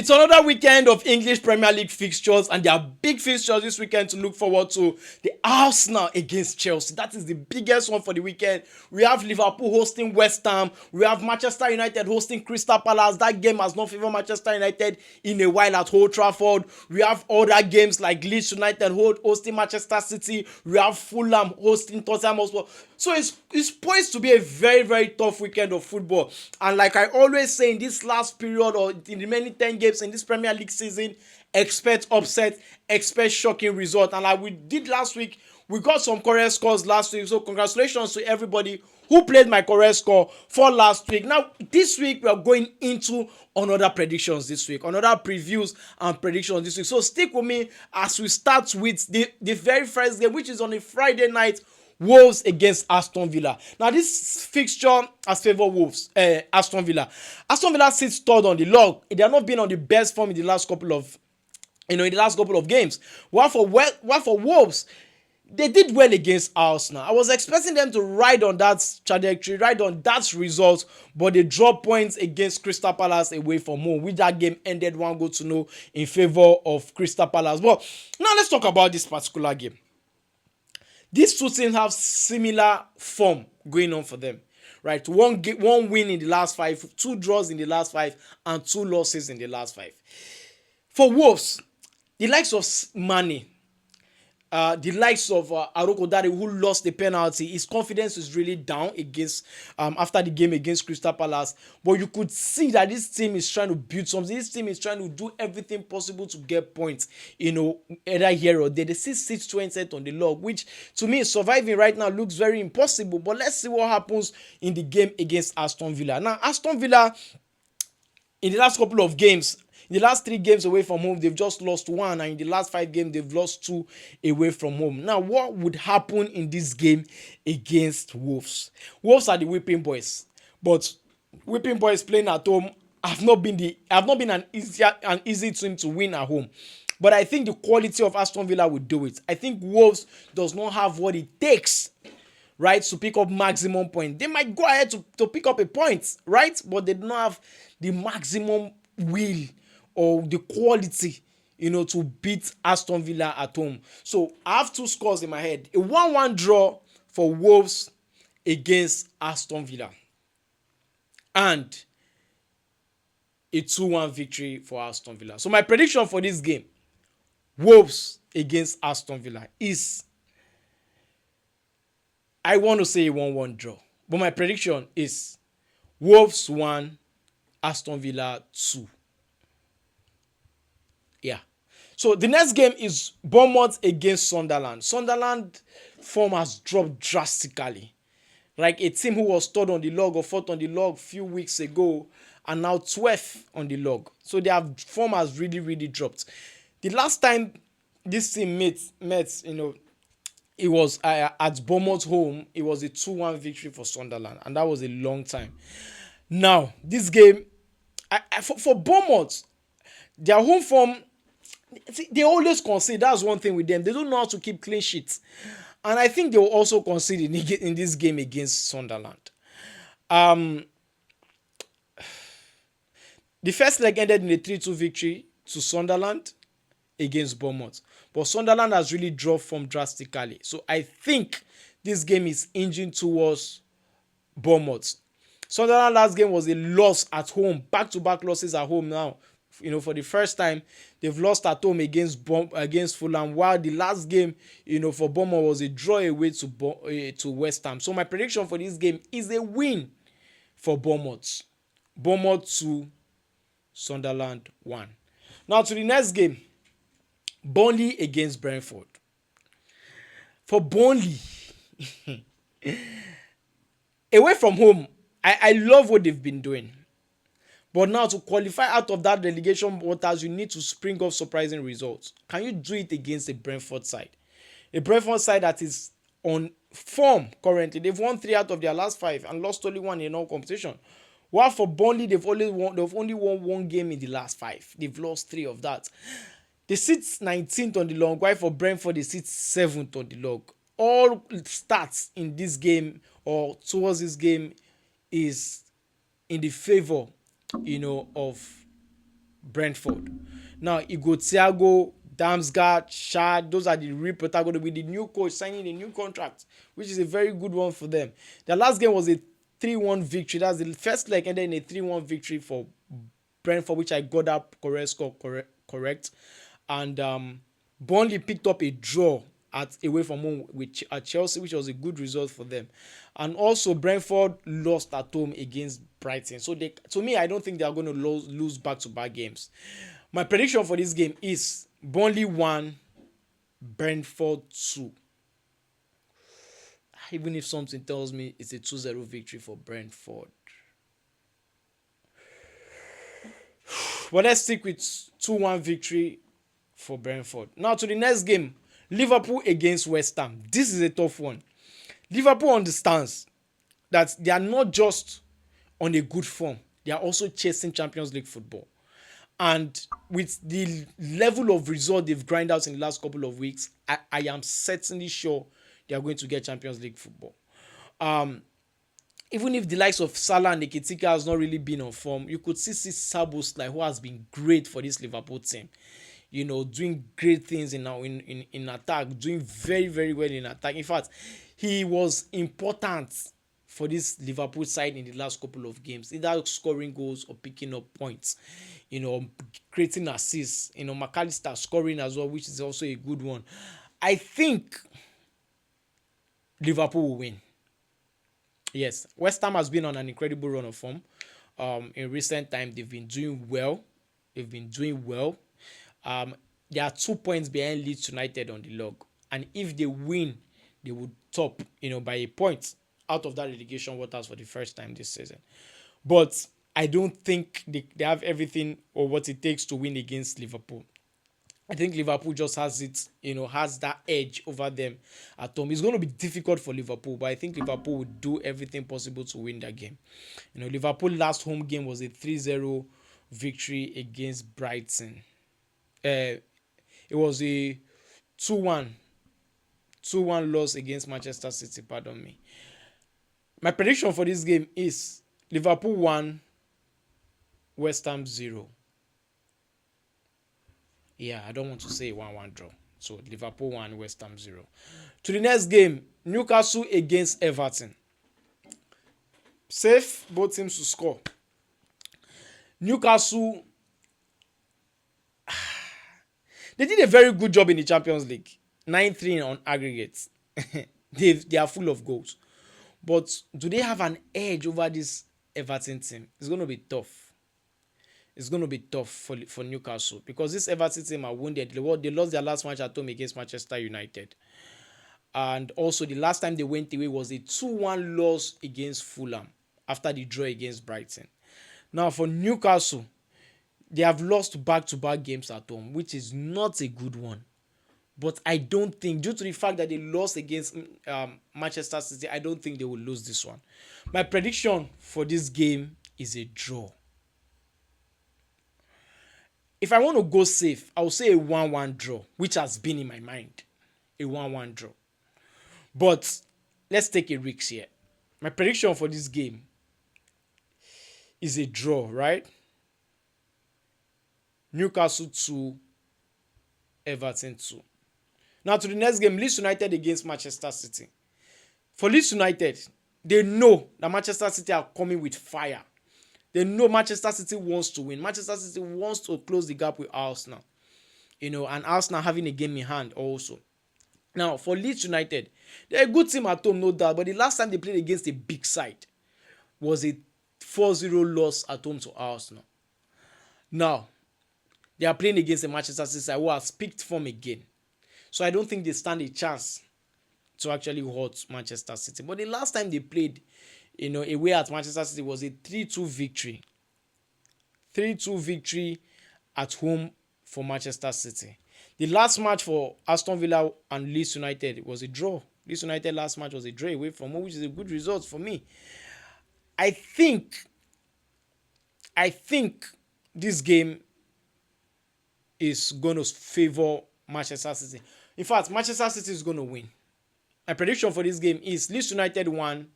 It's another weekend of English Premier League fixtures, and there are big fixtures this weekend to look forward to. The Arsenal against Chelsea. That is the biggest one for the weekend. We have Liverpool hosting West Ham. We have Manchester United hosting Crystal Palace. That game has not favored Manchester United in a while at Old Trafford. We have other games like Leeds United hosting Manchester City. We have Fulham hosting Tottenham Hotspur. So it's poised to be a very, very tough weekend of football. And like I always say, in this last period or in the remaining 10 games in this Premier League season, expect upset, expect shocking result. And like we did last week, we got some correct scores last week. So congratulations to everybody who played my correct score for last week. Now, this week, we are going into another predictions this week, another previews and predictions this week. So stick with me as we start with the very first game, which is on a Friday night. Wolves against Aston Villa. Now, this fixture has favored Aston Villa. Aston Villa sits third on the log. They have not been on the best form in the last couple of games. While for Wolves, they did well against Arsenal. I was expecting them to ride on that trajectory, ride on that result, but they dropped points against Crystal Palace away from home, which that game ended 1-0 in favor of Crystal Palace. But now let's talk about this particular game. These two teams have similar form going on for them, right? One win in the last 5, 2 draws in the last 5, and 2 losses in the last 5. For Wolves, the likes of Mane, the likes of Aroko Dare, who lost the penalty, his confidence is really down against after the game against Crystal Palace. But you could see that this team is trying to build something. This team is trying to do everything possible to get points, either here or there. They sit 6-20 on the log, which to me, surviving right now looks very impossible. But let's see what happens in the game against Aston Villa. Now, Aston Villa, in the last couple of games, in the last 3 games away from home, they've just lost 1, and in the last 5 games, they've lost 2 away from home. Now, what would happen in this game against Wolves? Wolves are the whipping boys, but whipping boys playing at home have not been an easy team to win at home. But I think the quality of Aston Villa will do it. I think Wolves does not have what it takes, right, to pick up maximum point. They might go ahead to pick up a point, right, but they don't have the maximum will or the quality, to beat Aston Villa at home. So I have 2 scores in my head. A 1-1 draw for Wolves against Aston Villa, and a 2-1 victory for Aston Villa. So my prediction for this game, Wolves against Aston Villa, is, I want to say a 1-1 draw. But my prediction is Wolves 1, Aston Villa 2. Yeah. So the next game is Bournemouth against Sunderland. Sunderland form has dropped drastically. Like a team who was third on the log or fourth on the log a few weeks ago, and now 12th on the log. So their form has really, really dropped. The last time this team met, it was at Bournemouth home. It was a 2-1 victory for Sunderland, and that was a long time. Now, this game, for Bournemouth, their home form, they always concede. That's one thing with them. They don't know how to keep clean sheets. And I think they will also concede in this game against Sunderland. The first leg ended in a 3-2 victory to Sunderland against Bournemouth. But Sunderland has really dropped form drastically. So I think this game is inching towards Bournemouth. Sunderland last game was a loss at home. Back-to-back losses at home now. For the first time, they've lost at home against Fulham, while the last game, for Bournemouth was a draw away to West Ham. So my prediction for this game is a win for Bournemouth. Bournemouth 2, Sunderland 1. Now to the next game, Burnley against Brentford. For Burnley, away from home, I love what they've been doing. But now to qualify out of that relegation waters, you need to spring off surprising results. Can you do it against a Brentford side? A Brentford side that is on form currently. They've won 3 out of their last 5 and lost only 1 in all competition. While for Burnley, they've only won 1 game in the last 5. They've lost 3 of that. They sit 19th on the log, while for Brentford, they sit 7th on the log. All stats in this game or towards this game is in the favor, of Brentford. Now, Igo Thiago, Damsgaard, Shad, those are the real protagonists with the new coach signing a new contract, which is a very good one for them. Their last game was a 3-1 victory. That's the first leg ended in a 3-1 victory for Brentford, which I got that correct score correct. And Burnley picked up a draw at away from home at Chelsea, which was a good result for them. And also Brentford lost at home against Brighton. So to me, I don't think they are going to lose back-to-back games. My prediction for this game is Burnley 1, Brentford 2. Even if something tells me it's a 2-0 victory for Brentford. But let's stick with 2-1 victory for Brentford. Now to the next game, Liverpool against West Ham. This is a tough one. Liverpool understands that they are not just on a good form, they are also chasing Champions League football. And with the level of result they've grinded out in the last couple of weeks, I am certainly sure they are going to get Champions League football. Even if the likes of Salah and Nketiah has not really been on form, you could see Szoboszlai, who has been great for this Liverpool team. You know, doing great things in attack, doing very, very well in attack. In fact, he was important for this Liverpool side in the last couple of games, either scoring goals or picking up points, you know, creating assists. You know, McAllister scoring as well, which is also a good one. I think Liverpool will win. Yes, West Ham has been on an incredible run of form. In recent time, they've been doing well. They are 2 points behind Leeds United on the log, and if they win, they would top, by a point out of that relegation waters for the first time this season. But I don't think they have everything or what it takes to win against Liverpool. I think Liverpool just has has that edge over them at home. It's going to be difficult for Liverpool, but I think Liverpool will do everything possible to win that game. Liverpool last home game was a 3-0 victory against Brighton. It was a 2-1 loss against Manchester City, pardon me. My prediction for this game is Liverpool 1, West Ham 0. Yeah, I don't want to say a 1-1 draw. So Liverpool 1, West Ham 0. To the next game, Newcastle against Everton. Safe, both teams to score. Newcastle, they did a very good job in the Champions League. 9-3 on aggregate. They are full of goals. But do they have an edge over this Everton team? It's going to be tough. It's going to be tough for Newcastle because this Everton team are wounded. They lost their last match at home against Manchester United. And also the last time they went away was a 2-1 loss against Fulham after the draw against Brighton. Now for Newcastle, they have lost back-to-back games at home, which is not a good one. But I don't think, due to the fact that they lost against Manchester City, I don't think they will lose this one. My prediction for this game is a draw. If I want to go safe, I will say a 1-1 draw, which has been in my mind. A 1-1 draw. But let's take a risk here. My prediction for this game is a draw, right? Newcastle 2, Everton 2. Now to the next game, Leeds United against Manchester City. For Leeds United, they know that Manchester City are coming with fire. They know Manchester City wants to win. Manchester City wants to close the gap with Arsenal. And Arsenal having a game in hand also. Now, for Leeds United, they're a good team at home, no doubt. But the last time they played against a big side was a 4-0 loss at home to Arsenal. Now, they are playing against a Manchester City side who has picked form again. So I don't think they stand a chance to actually hurt Manchester City. But the last time they played, away at Manchester City was a 3-2 victory. 3-2 victory at home for Manchester City. The last match for Aston Villa and Leeds United was a draw. Leeds United last match was a draw away from home, which is a good result for me. I think this game is going to favor Manchester City. In fact, Manchester City is going to win. My prediction for this game is Leeds United 1,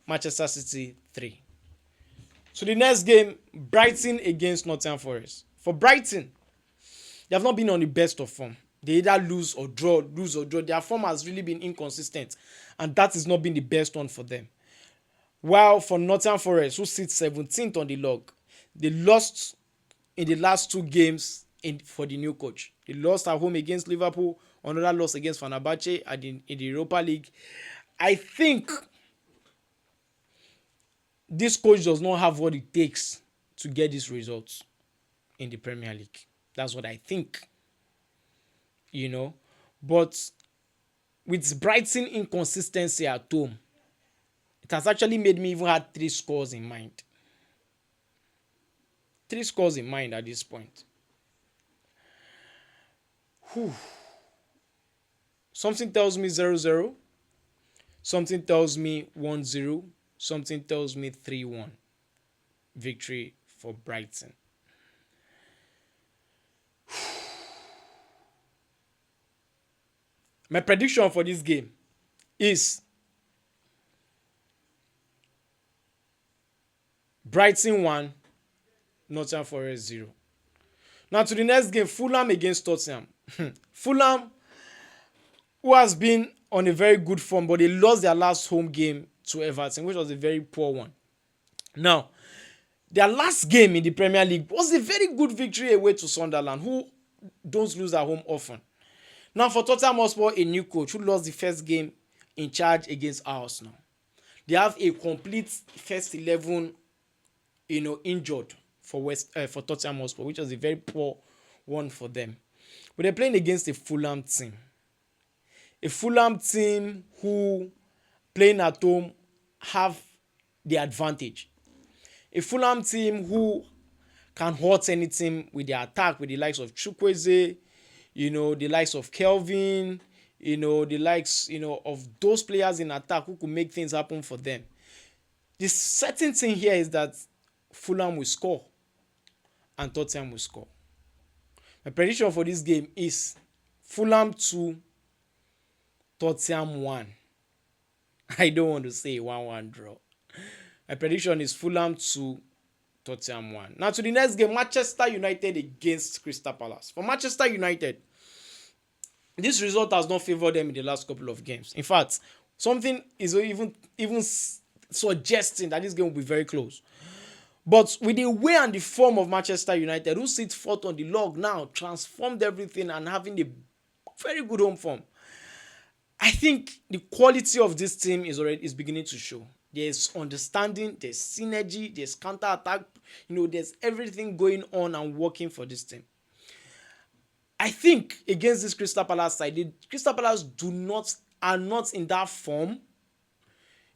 Manchester City 3. So the next game, Brighton against Nottingham Forest. For Brighton, they have not been on the best of form. They either lose or draw, lose or draw. Their form has really been inconsistent, and that has not been the best one for them. While for Nottingham Forest, who sits 17th on the log, they lost in the last two games for the new coach. They lost at home against Liverpool, another loss against Fenerbahce in the Europa League. I think this coach does not have what it takes to get these results in the Premier League. That's what I think. But with Brighton inconsistency at home, it has actually made me even have 3 scores in mind. 3 scores in mind at this point. Something tells me 0-0. Something tells me 1-0. Something tells me 3-1. Victory for Brighton. My prediction for this game is Brighton 1, Nottingham Forest 0. Now to the next game, Fulham against Tottenham. Fulham, who has been on a very good form, but they lost their last home game to Everton, which was a very poor one. Now, their last game in the Premier League was a very good victory away to Sunderland, who don't lose at home often. Now for Tottenham Hotspur, a new coach who lost the first game in charge against Arsenal. They have a complete first 11, injured for Tottenham Hotspur, which was a very poor one for them. But they're playing against a Fulham team. A Fulham team who, playing at home, have the advantage. A Fulham team who can hurt any team with their attack, with the likes of Chukwueze, the likes of Kelvin, the likes, of those players in attack who could make things happen for them. The certain thing here is that Fulham will score and Tottenham will score. My prediction for this game is Fulham 2, Tottenham 1. I don't want to say 1-1 draw. My prediction is Fulham 2, Tottenham 1. Now to the next game, Manchester United against Crystal Palace. For Manchester United, this result has not favored them in the last couple of games. In fact, something is even suggesting that this game will be very close. But with the way and the form of Manchester United, who sits fourth on the log now, transformed everything and having a very good home form, I think the quality of this team is beginning to show. There's understanding, there's synergy, there's counter-attack, there's everything going on and working for this team. I think against this Crystal Palace side, Crystal Palace are not in that form,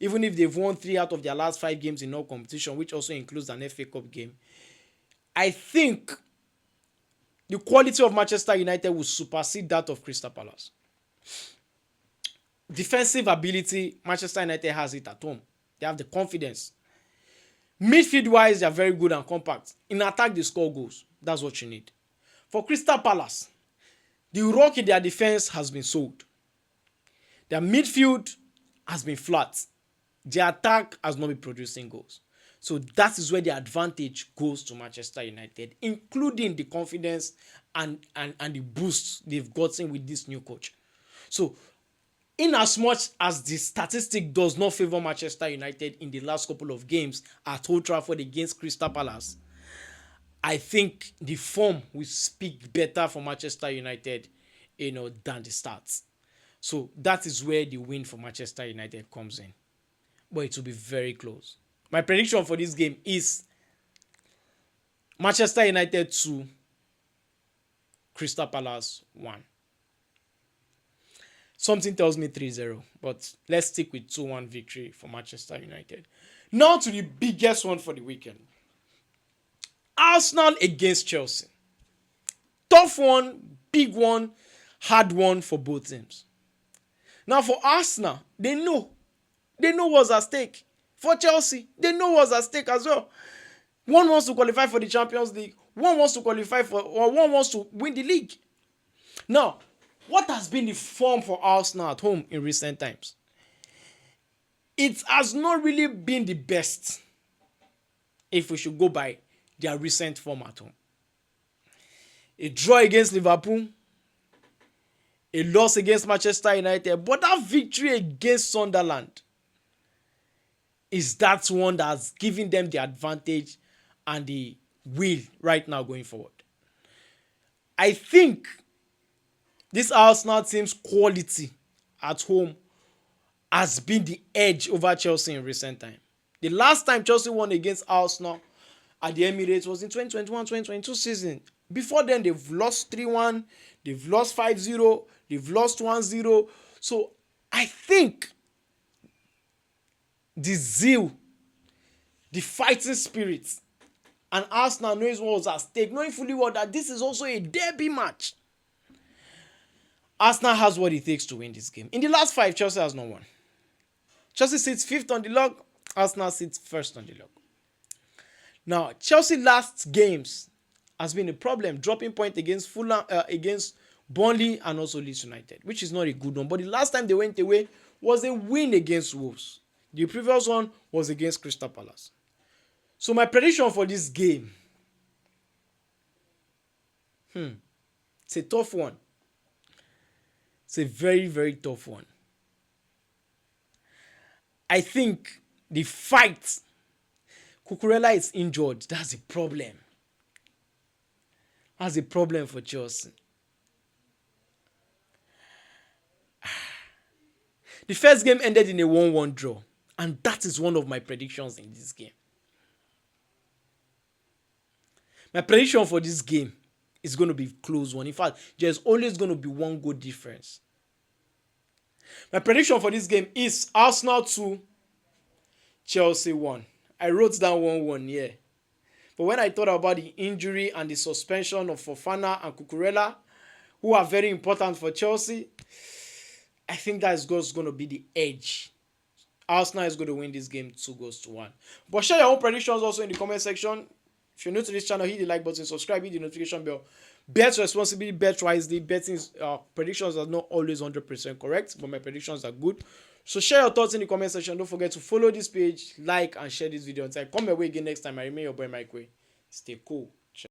even if they've won 3 out of their last 5 games in all competition, which also includes an FA Cup game. I think the quality of Manchester United will supersede that of Crystal Palace. Defensive ability, Manchester United has it at home. They have the confidence. Midfield-wise, they are very good and compact. In attack, they score goals. That's what you need. For Crystal Palace, the rock in their defense has been sold. Their midfield has been flat. Their attack has not been producing goals. So that is where the advantage goes to Manchester United, including the confidence and the boost they've gotten with this new coach. So, in as much as the statistic does not favor Manchester United in the last couple of games at Old Trafford against Crystal Palace, I think the form will speak better for Manchester United, than the stats. So that is where the win for Manchester United comes in. But it will be very close. My prediction for this game is Manchester United 2, Crystal Palace 1. Something tells me 3-0, but let's stick with 2-1 victory for Manchester United. Now to the biggest one for the weekend. Arsenal against Chelsea. Tough one, big one, hard one for both teams. Now for Arsenal, they know what's at stake. For Chelsea, they know what's at stake as well. One wants to qualify for the Champions League. One wants to one wants to win the league. Now, what has been the form for Arsenal at home in recent times? It has not really been the best if we should go by their recent form at home. a draw against Liverpool, a loss against Manchester United, but that victory against Sunderland is that one that's giving them the advantage and the will right now going forward. I think this Arsenal team's quality at home has been the edge over Chelsea in recent time. The last time Chelsea won against Arsenal at the Emirates was in 2021-2022 season. Before then, they've lost 3-1, they've lost 5-0, they've lost 1-0. So I think the zeal, the fighting spirit, and Arsenal knows what was at stake, knowing fully well that this is also a derby match. Arsenal has what it takes to win this game. In the last 5, Chelsea has not won. Chelsea sits 5th on the log, Arsenal sits 1st on the log. Now, Chelsea last games has been a problem, dropping point against Fulham, against Burnley and also Leeds United, which is not a good one. But the last time they went away was a win against Wolves. The previous one was against Crystal Palace. So my prediction for this game, it's a tough one. It's a very, very tough one. I think the fight, Cucurella is injured. That's a problem. That's a problem for Chelsea. The first game ended in a 1-1 draw. And that is one of my predictions in this game. My prediction for this game is going to be a close one. In fact, there's always going to be one goal difference. My prediction for this game is Arsenal 2, Chelsea 1. I wrote down 1-1 here. But when I thought about the injury and the suspension of Fofana and Cucurella, who are very important for Chelsea, I think that's going to be the edge. Arsenal is going to win this game 2-1. But share your own predictions also in the comment section. If you're new to this channel, hit the like button, subscribe, hit the notification bell. Bet responsibly, bet wisely. Betting predictions are not always 100% correct, but my predictions are good. So share your thoughts in the comment section. Don't forget to follow this page, like, and share this video. Until I come your way again next time, I remain your boy Mike Way. Stay cool.